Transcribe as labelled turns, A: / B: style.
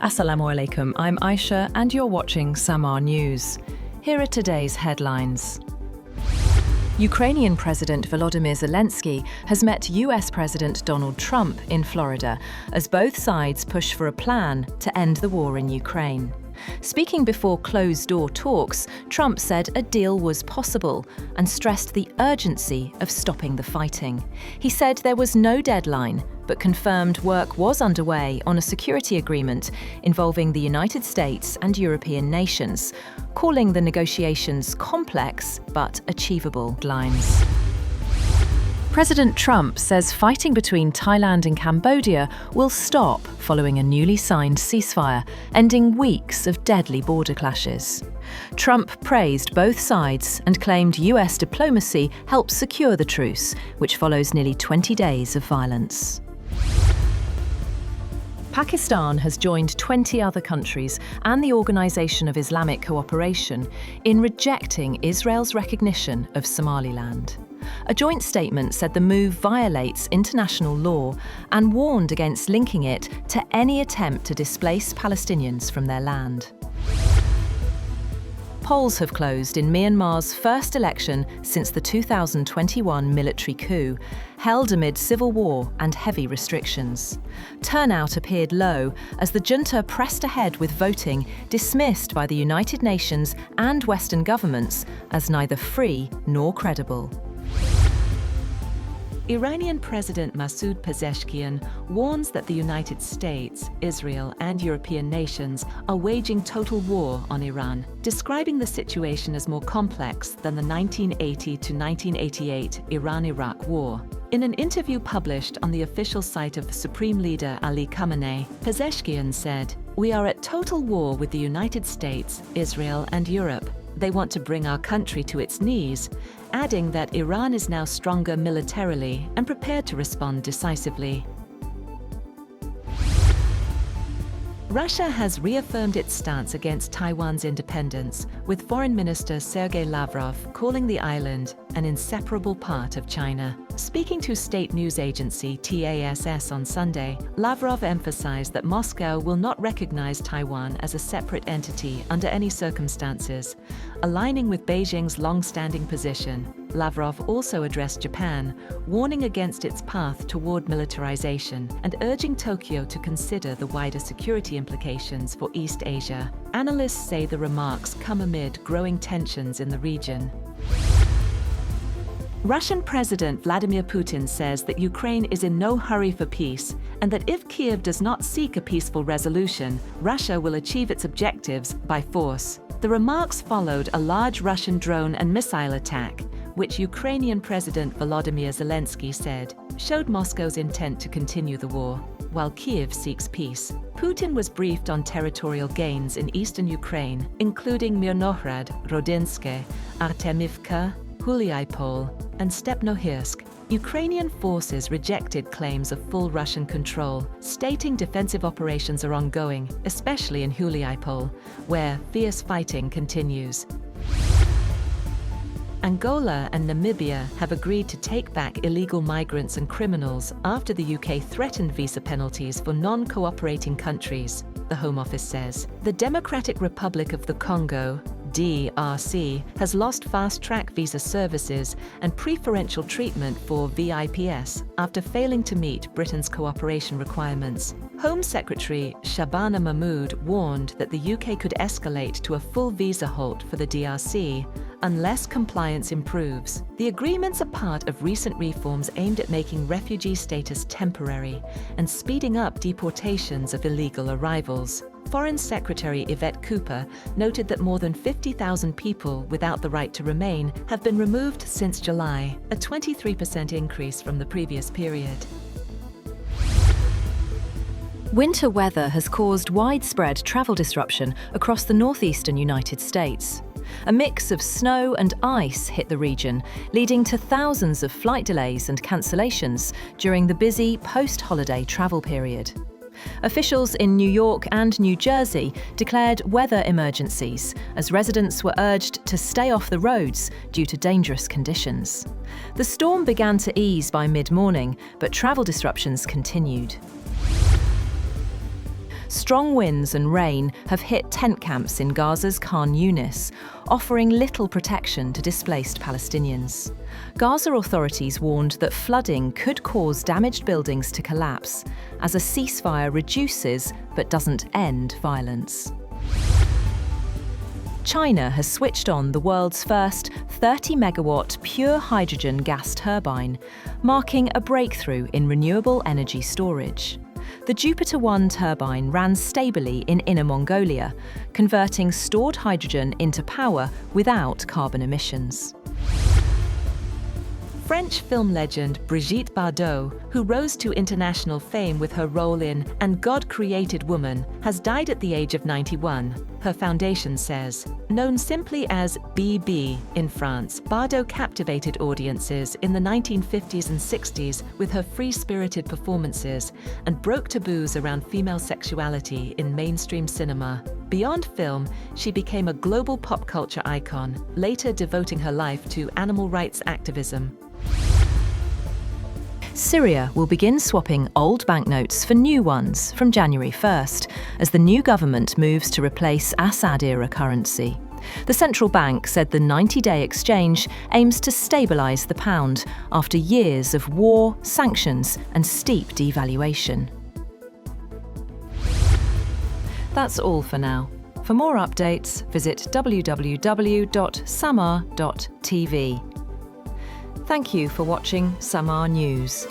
A: Assalamu alaikum, I'm Aisha and you're watching Samaa News. Here are today's headlines. Ukrainian President Volodymyr Zelenskyy has met US President Donald Trump in Florida as both sides push for a plan to end the war in Ukraine. Speaking before closed-door talks, Trump said a deal was possible and stressed the urgency of stopping the fighting. He said there was no deadline, but confirmed work was underway on a security agreement involving the United States and European nations, calling the negotiations complex but achievable lines. President Trump says fighting between Thailand and Cambodia will stop following a newly signed ceasefire, ending weeks of deadly border clashes. Trump praised both sides and claimed US diplomacy helped secure the truce, which follows nearly 20 days of violence. Pakistan has joined 20 other countries and the Organisation of Islamic Cooperation in rejecting Israel's recognition of Somaliland. A joint statement said the move violates international law and warned against linking it to any attempt to displace Palestinians from their land. Polls have closed in Myanmar's first election since the 2021 military coup, held amid civil war and heavy restrictions. Turnout appeared low as the junta pressed ahead with voting dismissed by the United Nations and Western governments as neither free nor credible.
B: Iranian President Masoud Pezeshkian warns that the United States, Israel, and European nations are waging total war on Iran, describing the situation as more complex than the 1980 to 1988 Iran-Iraq War. In an interview published on the official site of Supreme Leader Ali Khamenei, Pezeshkian said, "We are at total war with the United States, Israel, and Europe. They want to bring our country to its knees," adding that Iran is now stronger militarily and prepared to respond decisively. Russia has reaffirmed its stance against Taiwan's independence, with Foreign Minister Sergei Lavrov calling the island an inseparable part of China. Speaking to state news agency TASS on Sunday, Lavrov emphasized that Moscow will not recognize Taiwan as a separate entity under any circumstances, aligning with Beijing's long-standing position. Lavrov also addressed Japan, warning against its path toward militarization and urging Tokyo to consider the wider security implications for East Asia. Analysts say the remarks come amid growing tensions in the region. Russian President Vladimir Putin says that Ukraine is in no hurry for peace and that if Kyiv does not seek a peaceful resolution, Russia will achieve its objectives by force. The remarks followed a large Russian drone and missile attack, which Ukrainian President Volodymyr Zelenskyy said showed Moscow's intent to continue the war, while Kyiv seeks peace. Putin was briefed on territorial gains in eastern Ukraine, including Mirnohrad, Rodinske, Artemivka, Huliaipol, and Stepnohirsk. Ukrainian forces rejected claims of full Russian control, stating defensive operations are ongoing, especially in Huliaipol, where fierce fighting continues. Angola and Namibia have agreed to take back illegal migrants and criminals after the UK threatened visa penalties for non-cooperating countries, the Home Office says. The Democratic Republic of the Congo, DRC, has lost fast-track visa services and preferential treatment for VIPs after failing to meet Britain's cooperation requirements. Home Secretary Shabana Mahmood warned that the UK could escalate to a full visa halt for the DRC unless compliance improves. The agreements are part of recent reforms aimed at making refugee status temporary and speeding up deportations of illegal arrivals. Foreign Secretary Yvette Cooper noted that more than 50,000 people without the right to remain have been removed since July, a 23% increase from the previous period.
A: Winter weather has caused widespread travel disruption across the northeastern United States. A mix of snow and ice hit the region, leading to thousands of flight delays and cancellations during the busy post-holiday travel period. Officials in New York and New Jersey declared weather emergencies as residents were urged to stay off the roads due to dangerous conditions. The storm began to ease by mid-morning, but travel disruptions continued. Strong winds and rain have hit tent camps in Gaza's Khan Yunis, offering little protection to displaced Palestinians. Gaza authorities warned that flooding could cause damaged buildings to collapse, as a ceasefire reduces but doesn't end violence. China has switched on the world's first 30-megawatt pure hydrogen gas turbine, marking a breakthrough in renewable energy storage. The Jupiter-1 turbine ran stably in Inner Mongolia, converting stored hydrogen into power without carbon emissions.
B: French film legend Brigitte Bardot, who rose to international fame with her role in And God Created Woman, has died at the age of 91. Her foundation says, known simply as BB in France, Bardot captivated audiences in the 1950s and 60s with her free-spirited performances and broke taboos around female sexuality in mainstream cinema. Beyond film, she became a global pop culture icon, later devoting her life to animal rights activism.
A: Syria will begin swapping old banknotes for new ones from January 1st, as the new government moves to replace Assad-era currency. The central bank said the 90-day exchange aims to stabilise the pound after years of war, sanctions and steep devaluation. That's all for now. For more updates, visit www.samaa.tv. Thank you for watching Samaa News.